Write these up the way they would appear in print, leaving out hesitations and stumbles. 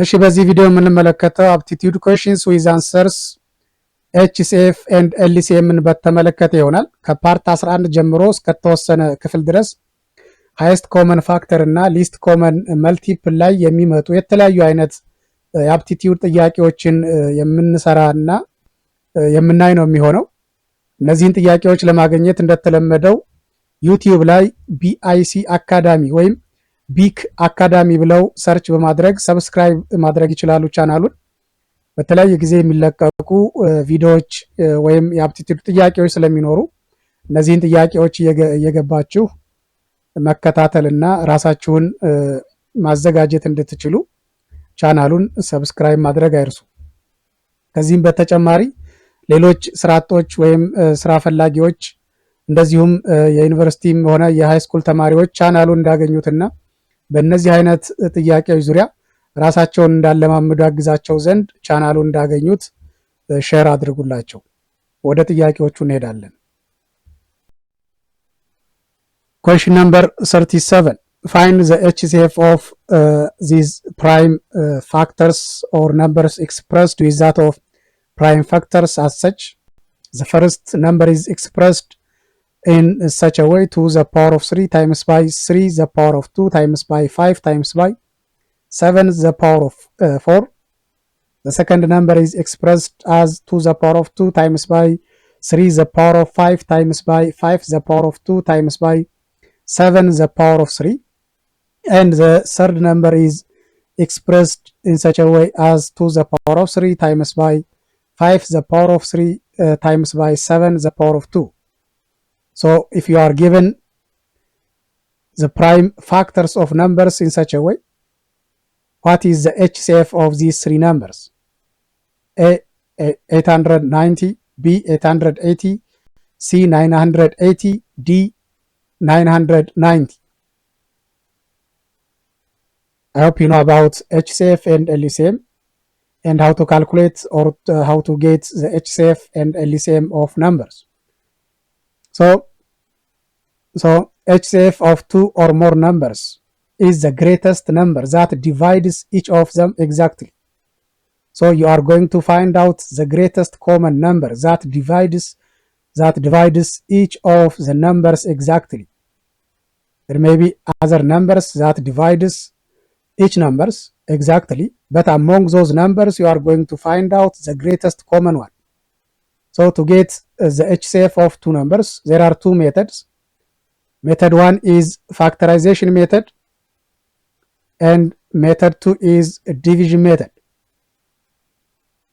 እሺ በዚህ ቪዲዮ የምንመለከተው aptitude questions with answers HCF and LCMን በተመለከተ ይሆናል። ከፓርት 11 ጀምሮ እስከተወሰነ ክፍል ድረስ highest common factor እና least common multiple ላይ የሚመጡ የተለያዩ አይነት የአፕቲቲዩድ ጥያቄዎችን የምንሰራና የምናይ ነው የሚሆነው። እነዚህን ጥያቄዎች ለማግኘት እንደተለመደው ዩቲዩብ ላይ BIC አካዳሚ ወይም ቢክ አካዳሚ ብለው ሰርች በማድረግ ሰብስክራይብ ማድረግ ይችላሉ ቻናሉን። በተለያየ ጊዜ የሚለቀቁ ቪዲዮዎች ወይም የአፕቲቲዩድ ጥያቄዎች ስለሚኖሩ እነዚህን ጥያቄዎች እየገባችሁ መከታተልና ራሳችሁን ማዘጋጀት እንድትችሉ ቻናሉን ሰብስክራይብ ማድረግ አይርሱ። ከዚህም በተጨማሪ ሌሎች ስራ አጦች ወይም ስራ ፈላጊዎች እንደዚሁም የዩኒቨርሲቲም ሆነ የሃይስኩል ተማሪዎች ቻናሉን እንዳገኙትና በእነዚህ አይነት ጥያቄዎች ዙሪያ ራሳቸውን እንዳለማመዱ ያግዛቸው ዘንድ ቻናሉን እንዳገኙት ሼር አድርጉላቸው። ወደ ጥያቄዎቹ እንሄዳለን። Question number 37. Find the HCF of these prime factors or numbers expressed with that of prime factors as such. The first number is expressed in such a way 2 the power of 3 times by 3 the power of 2 times by 5 times by 7 the power of 4. The second number is expressed as 2 the power of 2 times by 3 the power of 5 times by 5 the power of 2 times by 7 the power of 3. And the third number is expressed in such a way as 2 the power of 3 times by 5 the power of 3 times by 7 the power of 2. So if you are given the prime factors of numbers in such a way, what is the HCF of these three numbers? A 890, B 880, C 980, D 990. I hope you know about HCF and LCM and how to calculate or how to get the HCF and LCM of numbers. So HCF of two or more numbers is the greatest number that divides each of them exactly. So you are going to find out the greatest common number that divides each of the numbers exactly. There may be other numbers that divides each numbers exactly, but among those numbers you are going to find out the greatest common one. So to get the HCF of two numbers, there are two methods. Method 1 is factorization method and method 2 is division method.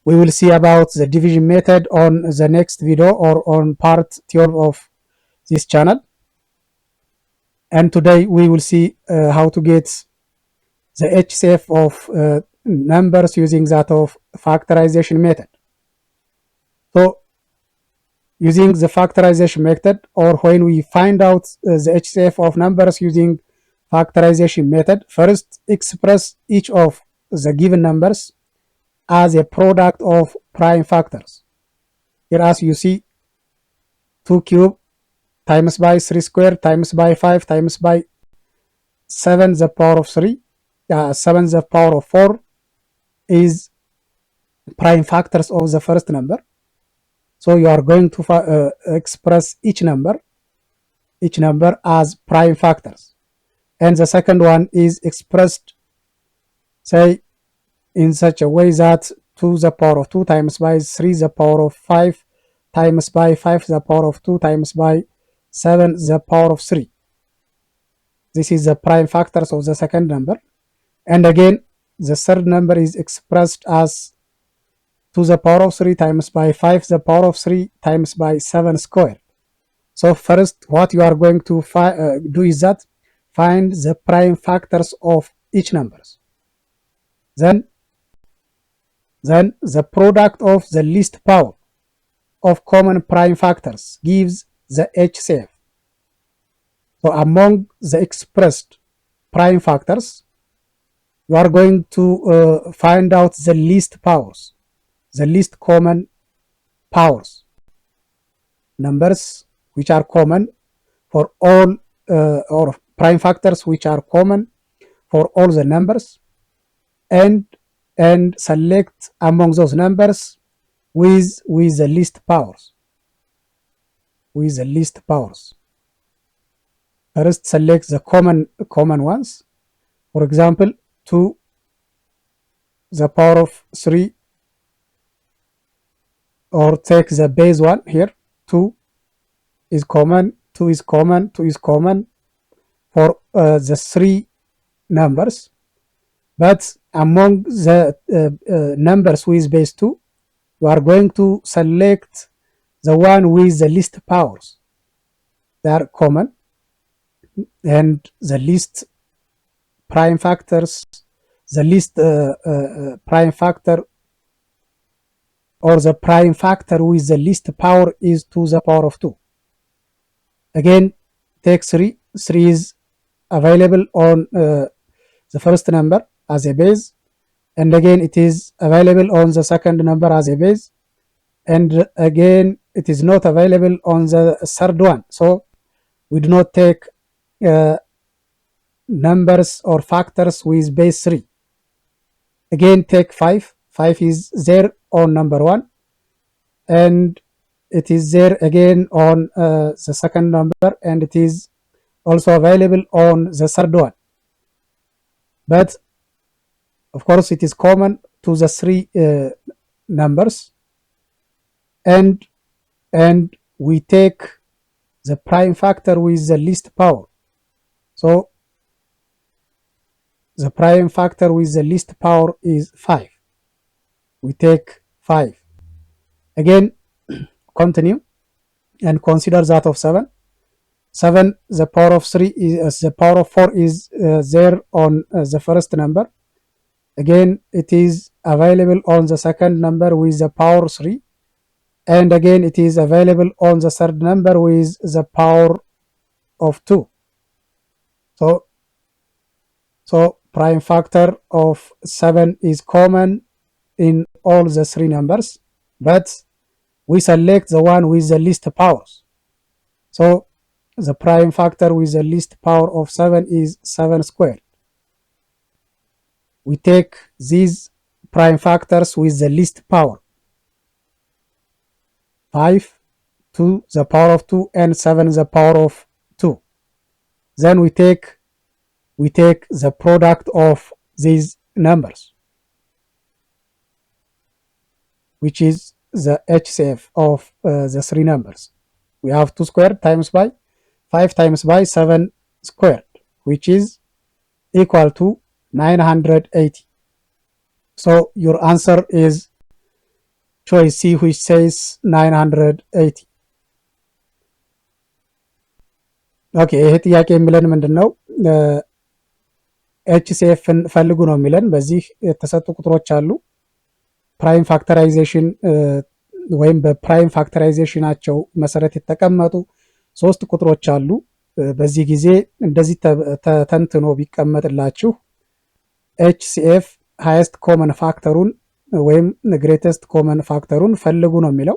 We will see about the division method on the next video or on part 12 of this channel. And today we will see how to get the HCF of numbers using that of factorization method. So using the factorization method, or when we find out the HCF of numbers using factorization method, first express each of the given numbers as a product of prime factors. Here as you see 2 cube times by 3 square times by 5 times by 7 the power of 3, 7 the power of 4 is prime factors of the first number. So you are going to express each number as prime factors. And the second one is expressed, say, in such a way that 2 the power of 2 times by 3 the power of 5 times by 5 the power of 2 times by 7 the power of 3. This is the prime factors of the second number. And again, the third number is expressed as 2 the power of 3 times by 5 the power of 3 times by 7 squared. So first what you are going to do is that find the prime factors of each numbers. Then the product of the least power of common prime factors gives the HCF. So among the expressed prime factors, you are going to find out the least powers, the least common powers, numbers which are common for all or prime factors which are common for all the numbers, and and select among those numbers with the least powers. First select the common ones. For example, 2 the power of 3, or take the base one here. 2 is common, 2 is common, 2 is common for the 3 numbers. But among the numbers with base 2, we are going to select the one with the least powers. They are common, and the least prime factors, the least prime factor, or the prime factor with the least power is 2 the power of 2. Again, take 3. 3 is available on the first number as a base, and again it is available on the second number as a base, and again it is not available on the third one. So we do not take numbers or factors with base 3. Again, take 5. 5 is there on number 1, and it is there again on the second number, and it is also available on the third one. But of course it is common to the 3 numbers, and we take the prime factor with the least power. So the prime factor with the least power is 5. We take 5. Again, continue and consider that of 7. 7, the power of 3 is the power of 4 is there on the first number. Again, it is available on the second number with the power 3, and again it is available on the third number with the power of 2. So prime factor of 7 is common in all the 3 numbers, but we select the one with the least powers. So the prime factor with the least power of 7 is 7 squared. We take these prime factors with the least power. 5 to the power of 2 and 7 the power of 2. Then we take the product of these numbers, which is the HCF of the 3 numbers. We have 2 squared times by 5 times by 7 squared, which is equal to 980. So your answer is choice C, which says 980. ኦኬ ይሄ ጥያቄ የሚለን ምንድነው? ኤችሲኤፍን ፈልጉ ነው የሚለን። በዚህ የተሰጡ ቁጥሮች አሉ። ፕራይም ፋክተራይዜሽን ወይም በፕራይም ፋክተራይዜሽናቸው መሰረት የተቀመጡ 3 ቁጥሮች አሉ። በዚህ ጊዜ እንደዚህ ተተንትኖ ቢቀመጥላችሁ ኤችሲኤፍ ሃይስት ኮመን ፋክተሩን ወይም ግሬተስት ኮመን ፋክተሩን ፈልጉ ነው የሚለው።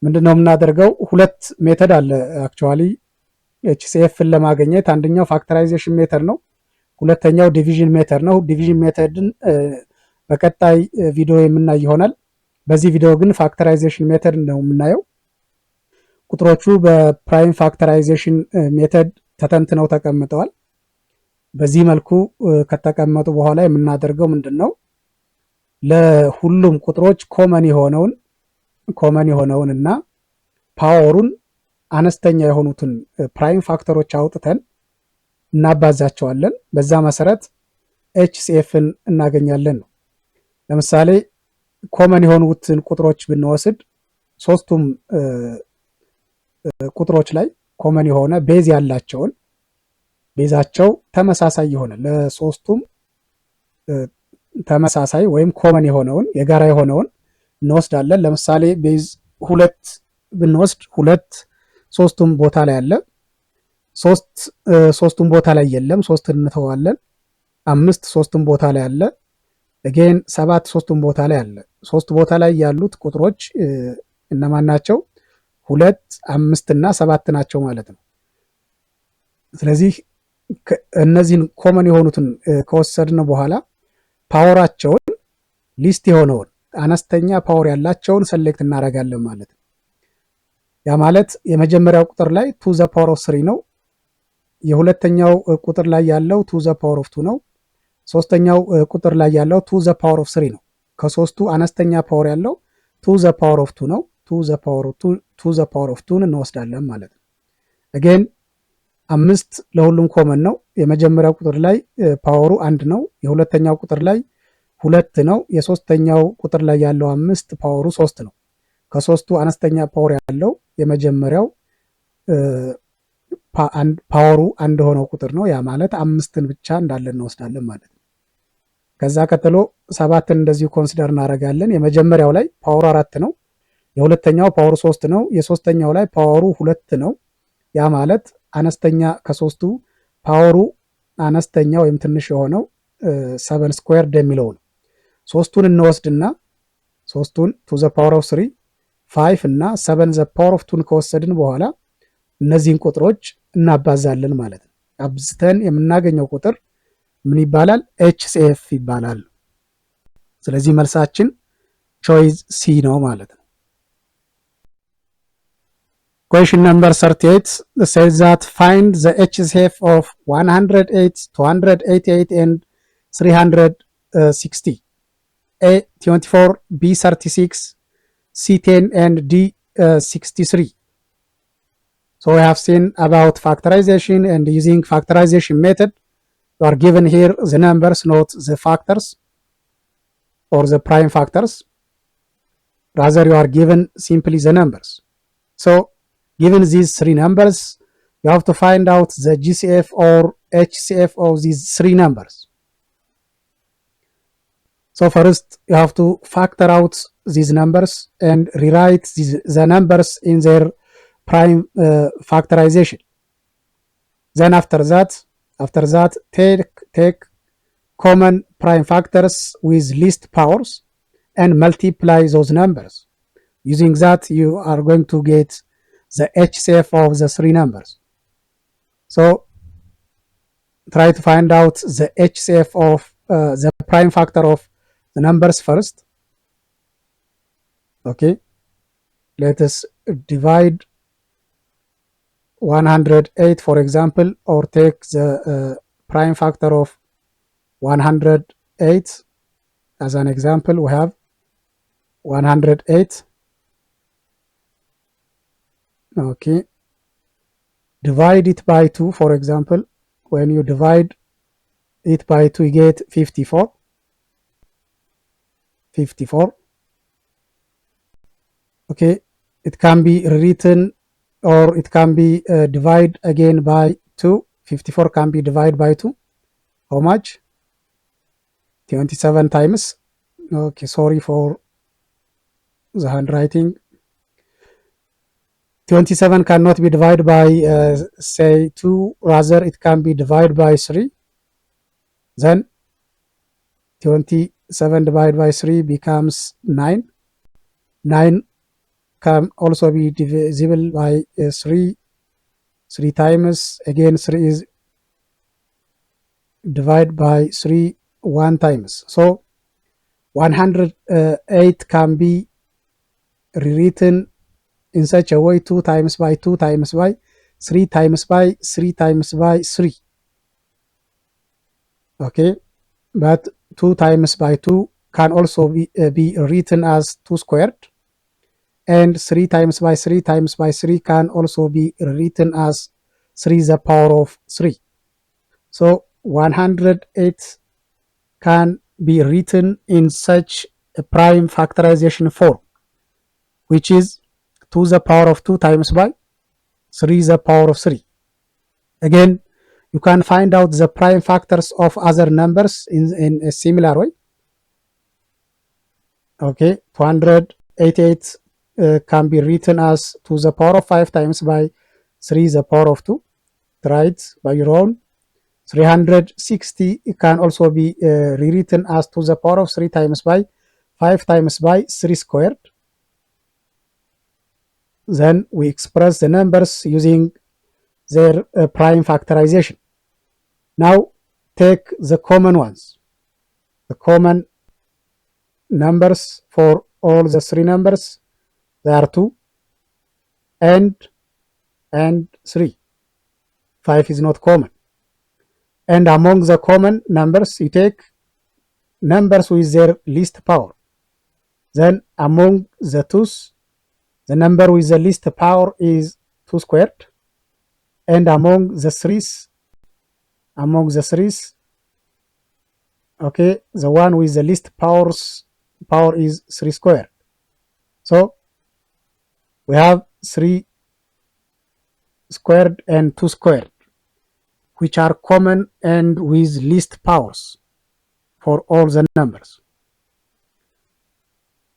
ምንድነው የምናደርገው? ሁለት ሜተድ አለ አክቹአሊ ኤችሲኤፍን ለማግኘት። አንደኛው ፋክተራይዜሽን ሜተድ ነው፣ ሁለተኛው ዲቪዥን ሜተድ ነው። ዲቪዥን ሜተድን በቀጣይ ቪዲዮ የምናይ ይሆናል። በዚህ ቪዲዮ ግን ፋክተራይዜሽን ሜተድ ነው የምናየው። ቁጥሮቹ በፕራይም ፋክተራይዜሽን ሜተድ ተተንትነው ተቀምጠዋል። በዚህ መልኩ ከተቀመጡ በኋላ የምናደርገው ምንድነው? ለሁሉም ቁጥሮች ኮመን የሆነውን እና ፓወሩን አነስተኛ የሆኑትን ፕራይም ፋክተሮች አውጥተን እናባዛቸዋለን። በዛ መሰረት ኤችሲኤፍን እናገኛለን ነው። ለምሳሌ ኮመን የሆኑትን ቁጥሮች ብንወስድ ሶስቱም ቁጥሮች ላይ ኮመን የሆነ ቤዝ ያላቸውን ቤዛቸው ተመሳሳይ የሆነ ለሶስቱም ተመሳሳይ ወይም ኮመን የሆነውን የጋራ የሆነውን እንወስዳለን። ለምሳሌ ቤዝ 2 ብንወስድ 2 ሶስቱም ቦታ ላይ አለ። 3 ሶስቱም ቦታ ላይ የለም፣ 3 እንተዋለን። 5 ሶስቱም ቦታ ላይ አለ። again 7 ሶስቱም ቦታ ላይ አለ። 3 ቦታ ላይ ያሉት ቁጥሮች እነማን ናቸው? 2 5 እና 7 ናቸው ማለት ነው። ስለዚህ እነዚህን ኮመን የሆኑትን ከወሰድን በኋላ ፓወራቸውን ሊስት የሆነውን አነስተኛ ፓወር ያላቸውን ሰሌክት እናደርጋለን ማለት ነው። ያ ማለት የመጀመሪያው ቁጥር ላይ 2 ዘ ፓወር ኦፍ 3 ነው። የሁለተኛው ቁጥር ላይ ያለው 2 ዘ ፓወር ኦፍ 2 ነው። ሶስተኛው ቁጥር ላይ ያለው 2 ዘ ፓወር ኦፍ 3 ነው። ከሶስቱ አነስተኛ ፓወር ያለው 2 ዘ ፓወር ኦፍ 2 ነው። 2 ዘ ፓወር ኦፍ 2 እንወስዳለን ማለት ነው። አገን 5 ለሁሉም ኮመን ነው። የመጀመሪያው ቁጥር ላይ ፓወሩ 1 ነው። የሁለተኛው ቁጥር ላይ 2 ነው። የሶስተኛው ቁጥር ላይ ያለው 5 ፓወሩ 3 ነው። ከሶስቱ አነስተኛ ፓወር ያለው የመጀመሪያው ፓወሩ 1 ሆነው ቁጥር ነው። ያ ማለት 5ን ብቻ እንዳለ እንወስዳለን ማለት ነው። ከዛ ቀጥሎ 7ን እንደዚሁ ኮንሲደር እናደርጋለን። የመጀመሪያው ላይ ፓወሩ 4 ነው። የሁለተኛው ፓወሩ 3 ነው። የሶስተኛው ላይ ፓወሩ 2 ነው። ያ ማለት አነስተኛ ከሶስቱ ፓወሩ አነስተኛ ወይም ትንሽ የሆነው 7 ስኩዌርድ የሚለው ነው። ሶስቱን እንወስድና ሶስቱን 2 ዘ ፓወር ኦፍ 3 5 እና 7 ዘ ፓወር ኦፍ 2 ከወሰድን በኋላ እነዚህን ቁጥሮች እናባዛለን ማለት ነው። አብዝተን የምናገኘው ቁጥር ምን ይባላል? HCF ይባላል። ስለዚህ መልሳችን ቾይስ ሲ ነው ማለት ነው። Question number 38 says that find the HCF of 108, 288 and 360. A 24, B 36, C 10 and D 63. So we have seen about factorization, and using factorization method you are given here the numbers, not the factors or the prime factors. Rather you are given simply the numbers. So given these 3 numbers, you have to find out the GCF or HCF of these 3 numbers. So first you have to factor out these numbers and rewrite the numbers in their prime factorization. Then after that take common prime factors with least powers and multiply those numbers. Using that you are going to get the HCF of the 3 numbers. So try to find out the HCF of the prime factor of the numbers first. Okay, let us divide 108 for example, or take the prime factor of 108 as an example. We have 108. Okay, divide it by 2 for example. When you divide it by 2 you get 54. Okay, it can be rewritten or it can be divided again by 2. 54 can be divided by 2. How much? 27 times. Okay, sorry for the handwriting. 27 cannot be divided by say 2, rather it can be divided by 3. Then 27 divided by 3 becomes 9. 9 can also be divisible by 3 times. Again 3 is divided by 3 1 times. So 108 can be rewritten in such a way: 2 times by 2 times by 3 times by 3 times by 3. Okay, but 2 times by 2 can also be written as 2 squared, and 3 times by 3 times by 3 can also be written as 3 the power of 3. So 108 can be written in such a prime factorization form, which is 2 the power of 2 times by 3 the power of 3. Again, you can find out the prime factors of other numbers in a similar way. Okay, 288 can be written as 2 the power of 5 times by 3 the power of 2. Try it by your own. 360 can also be rewritten as 2 the power of 3 times by 5 times by 3 squared. Then we express the numbers using their prime factorization. Now take the common ones. The common numbers for all the three numbers, they are 2 and 3. 5 is not common. And among the common numbers, you take numbers with their least power. Then among the twos, the number with the least power is 2 squared. And among the threes, okay, the one with the least power is 3 squared. So we have 3 squared and 2 squared, which are common and with least powers for all the numbers.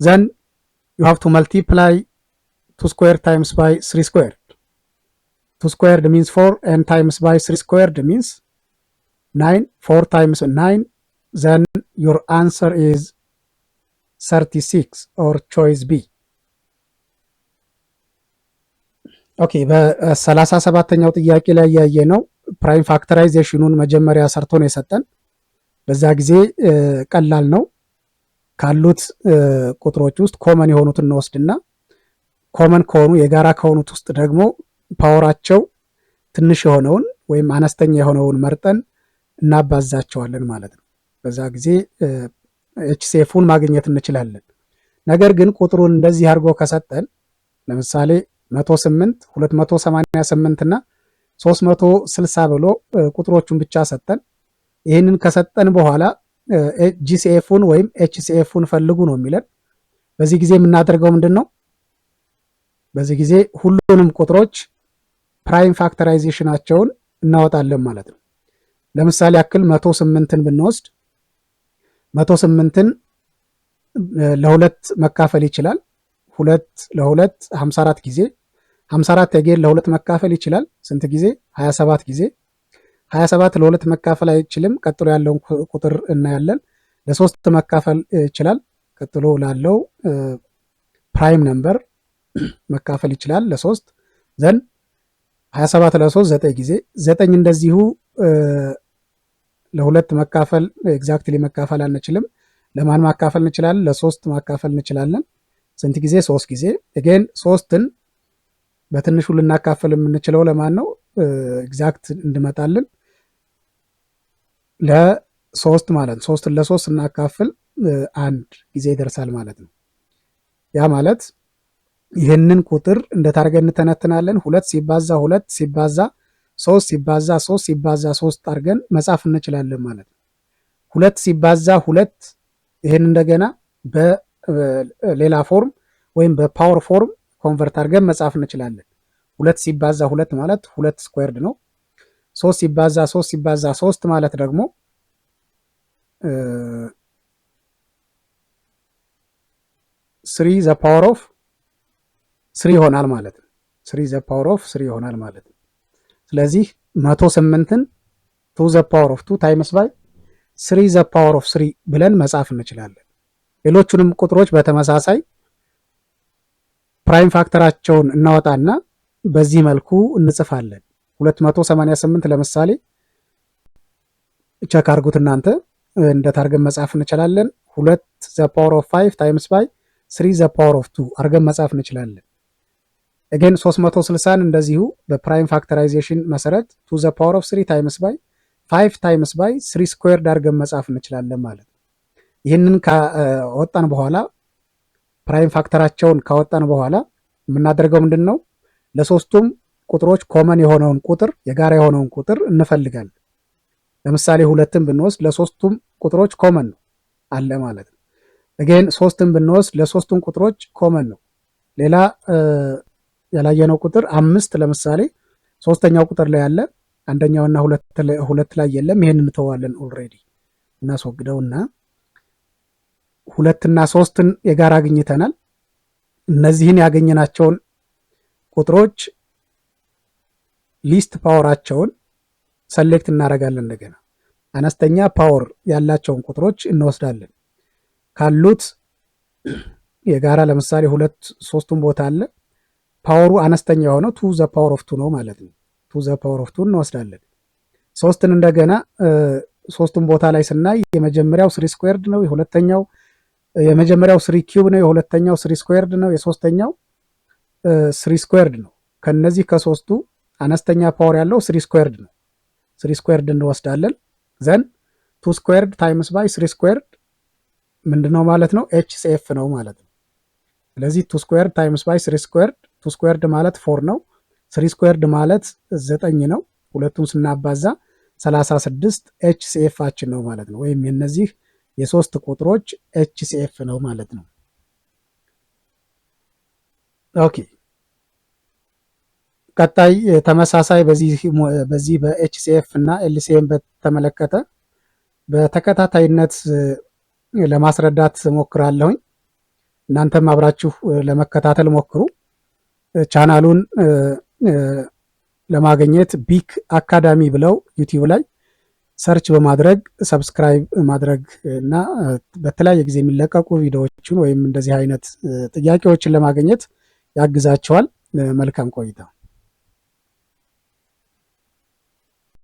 Then you have to multiply 2 squared times by 3 squared. 2 squared means 4 and times by 3 squared means 9. 4 times 9, then your answer is 36 or choice B. ኦኬ በ37ኛው ጥያቄ ላይ ያየ ነው ፕራይም ፋክተራይዜሽኑን መጀመሪያ ሰርቶ ነው የሰጠን። በዛ ጊዜ ቀላል ነው። ካሉት ቁጥሮች ውስጥ ኮመን የሆኑትን እንወስድና ኮመን ከሆኑ የጋራ ከሆኑት ውስጥ ደግሞ ፓወራቸው ትንሽ የሆነውን ወይም አነስተኛ የሆነውን መርጠን እናባዛቸዋለን ማለት ነው። በዛ ጊዜ ኤችሲኤፉን ማግኘት እንችላለን። ነገር ግን ቁጥሩን እንደዚህ አድርጎ ከሰጠን ለምሳሌ 108 288 እና 360 ብሎ ቁጥሮቹን ብቻ ሰጠን። ይህንን ከሰጠን በኋላ ጂሲኤፉን ወይም ኤችሲኤፉን ፈልጉ ነው የሚለን። በዚህ ጊዜ የምናደርገው ምንድነው? በዚህ ጊዜ ሁሉንም ቁጥሮች ፕራይም ፋክተራይዜሽናቸውን እናወጣለን ማለት ነው። ለምሳሌ ያክል 108ን ብንወስድ 108ን ለሁለት መካፈል ይችላል። 2 ለ2 54 ጊዜ 54 again ለሁለት መካፈል ይችላል። ስንት ጊዜ? 27 ጊዜ። 27 ለሁለት መካፈል አይችልም። ቀጥሎ ያለውን ቁጥር እናያለን። ለሶስት መካፈል ይችላል። ቀጥሎ ላለው ፕራይም ነምበር መካፈል ይችላል ለሶስት። ዘን 27 ለ3 9 ጊዜ 9 እንደዚሁ ለሁለት መካፈል ኤግዛክትሊ መካፈል አንችልም። ለማን ማካፈል እንችላለን? ለሶስት ማካፈል እንችላለን። ስንት ጊዜ? 3 ጊዜ። again 3ን በትንሹ ልናካፈል የምንችለው ለማን ነው? ኤግዛክት እንድመጣልን ለሶስት ማለት ነው። 3ን ለ3 እናካፍል አንድ ጊዜ ይደርሳል ማለት ነው። ያ ማለት ይህንን ቁጥር እንዴት አድርገን እንተነትናለን? 2 ሲባዛ 2 ሲባዛ 3 ሲባዛ 3 ሲባዛ 3 አድርገን መጻፍ እንችላለን ማለት ነው። 2 ሲባዛ 2 ይህን እንደገና በሌላ ፎርም ወይም በፓወር ፎርም ኮንቨርት አድርገን መጻፍ እንችላለን። 2 ሲባዛ 2 ማለት 2 ስኩዌርድ ነው። 3 ሲባዛ 3 ሲባዛ 3 ማለት ደግሞ 3 ዘ ፓወር ኦፍ 3 ይሆናል ማለት ነው። 3 ዘ ፓወር ኦፍ 3 ይሆናል ማለት ነው። ስለዚህ 108ን 2 ዘ ፓወር ኦፍ 2 ታይምስ ባይ 3 ዘ ፓወር ኦፍ 3 ብለን መጻፍ እንችላለን። ሌሎቹንም ቁጥሮች በተመሳሳይ ፕራይም ፋክተራቸውን እናወጣና በዚህ መልኩ እንጽፋለን። 288 ለምሳሌ ቼክ አድርጉት እናንተ እንዴት አድርገን መጻፍ እንችላለን። 2 ዘ ፓወር ኦፍ 5 ታይምስ ባይ 3 ዘ ፓወር ኦፍ 2 አድርገን መጻፍ እንችላለን። again 360ን እንደዚሁ በፕራይም ፋክተራይዜሽን መሰረት 2 ዘ ፓወር ኦፍ 3 ታይምስ ባይ 5 ታይምስ ባይ 3 ስኩዌርድ አድርገን መጻፍ እንችላለን ማለት ነው። ይህንን ካወጣን በኋላ ፕራይም ፋክተራቸውን ካወጣን በኋላ የምናደርገው ምንድን ነው? ለሶስቱም ቁጥሮች ኮመን የሆነውን ቁጥር የጋራ የሆነውን ቁጥር እንፈልጋለን። ለምሳሌ 2ን ብንወስድ ለሶስቱም ቁጥሮች ኮመን ነው አለ ማለት ነው። again 3ን ብንወስድ ለሶስቱም ቁጥሮች ኮመን ነው። ሌላ ያላየነው ቁጥር 5 ለምሳሌ ሶስተኛው ቁጥር ላይ ያለ አንደኛውና ሁለት ላይ የለም። ይሄንን እንተዋለን። ኦልሬዲ እናስወግደውና 2 እና 3ን የጋራ አግኝተናል። እነዚህን ያገኘናቸውን ቁጥሮች ሊስት ፓወራቸውን ሰሌክት እናደርጋለን። እንደገና አነስተኛ ፓወር ያላቸውን ቁጥሮች እንወስዳለን። ካሉት የጋራ ለምሳሌ 2 3ቱም ቦታ አለ። ፓወሩ አነስተኛ የሆነው 2 ዘ ፓወር ኦፍ 2 ነው ማለት ነው። 2 ዘ ፓወር ኦፍ 2 እንወስዳለን። 3ን እንደገና 3ቱም ቦታ ላይ ስናይ የመጀመሪያው 3 ስኩዌርድ ነው። የሁለተኛው የመጀመሪያው 3 ኪዩብ ነው፣ የሁለተኛው 3 ስኩዌርድ ነው፣ የሶስተኛው 3 ስኩዌርድ ነው። ከነዚህ ከሶስቱ አነስተኛ ፓወር ያለው 3 ስኩዌርድ ነው። 3 ስኩዌርድ እንወስዳለን። ዘን 2 ስኩዌርድ ታይምስ ባይ 3 ስኩዌርድ ምንድነው ማለት ነው? ኤችሲኤፍ ነው ማለት ነው። ስለዚህ 2 ስኩዌርድ ታይምስ ባይ 3 ስኩዌርድ 2 ስኩዌርድ ማለት 4 ነው። 3 ስኩዌርድ ማለት 9 ነው። ሁለቱን ስናባዛ 36 ኤችሲኤፋችን ነው ማለት ነው። ወይም የነዚህ የሶስት ቁጥሮች ኤችሲኤፍ ነው ማለት ነው። ኦኬ ቀጣይ ተመሳሳይ በዚህ በኤችሲኤፍ እና ኤልሲኤም በተመለከተ በተከታታይነት ለማስረዳት ሞክራለሁኝ። እናንተም አብራችሁ ለመከታተል ሞክሩ። ቻናሉን ለማግኘት ቢክ አካዳሚ ብለው ዩቲዩብ ላይ ሰርች በማድረግ ሰብስክራይብ ማድረግ እና በተለያየ ጊዜ የሚለቀቁ ቪዲዮዎችን ወይም እንደዚህ አይነት ጥያቄዎችን ለማግኘት ያግዛቸዋል። መልካም ቆይታ።